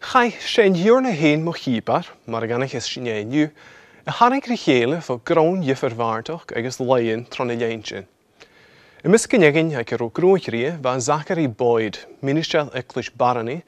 Chai sien hier na heen mo híbar, mar gan is sin nu, a hanig richele for grown jiffer waartoch agus leien tron a leintje. In miskenegin ag ro grootrie va Zachary Boyd, minister Ecklish Barony,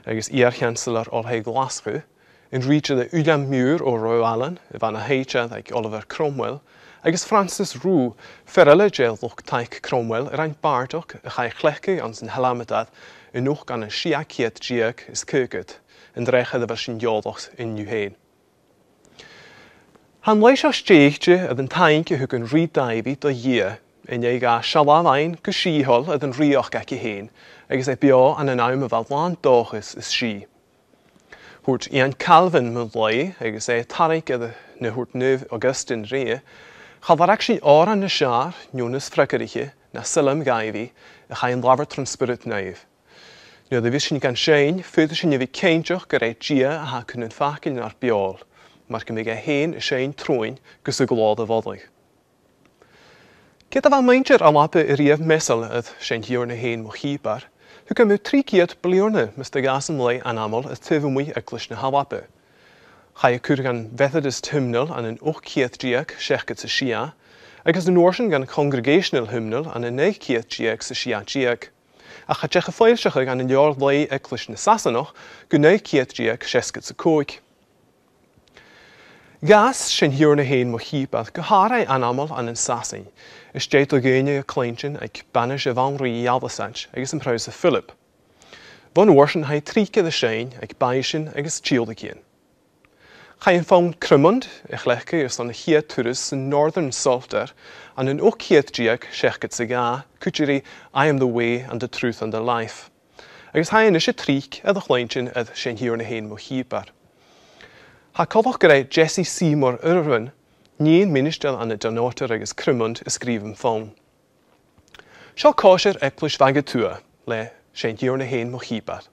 agus Chancellor Olhe Glasgow, in reach de William Muir o Royal Allen, van a heicha ag Oliver Cromwell, agus Francis Roux, ferrelle jailloch taik Cromwell, rein Bartoch, a chai chleke ans een helametad, en nog gan een shiakiet giek is keuket, en dreige de versin jodochs in nu heen. Han leis as steegtje ad een taintje huk een riedaivi do jie, en jy ga shalavain go shihol ad een rioch gaki heen, agus e bio an een aume val land dochis is shi. Hoort Ian Calvin moet lei, agus e tarik ad ne hoort 9 Augustin rie, gaat er actually or an de sjaar, Jonas Frekkerige, na Silam gaivi, a ga een laver transpirit neuv. Nu de wist je kan zijn, voelde je wie kindje gereed gia ha kunnen vaken naar biol, maar je me heen zijn troon gesugelade wadlig. Kit af aan mijntje alape rief messel het zijn hier na heen mo hiebar, hoe kan me 3 keer bliorne met de gasen lei aan amal het tevumui eklish na halape. Ga je kurig aan Methodist hymnal aan een ochkiet giek shechket se shia, agus de Noorsen gaan congregational hymnal aan een 9 keer giek se shia giek. A cha teach feilseach an an jaar lei eklish na sasanoch, go 9 keer giek shesket se koik. Gas sin hier na heen mo hibad go harai anamal an an sasin, is jeit o gene a kleintjen ag banish a van ri Alvasach agus an prause Philip. Van oorsen hai 3 keer de sein ag baishin agus childekien. Ga je van Crumund, ik lege is aan de hier toerist in Northern Salter, en een ook hier giek shechket se ga, kutjeri I am the way and the truth and the life. Agus hij is je triek en de kleintjen het zijn hier na heen mo hiebar. Ha kodach gereid Jesse Seymour Irwin, nien minister aan de donoter agus Crumund schreven van. Shall kosher eklish vagetua, le zijn hier na heen mo hiebar.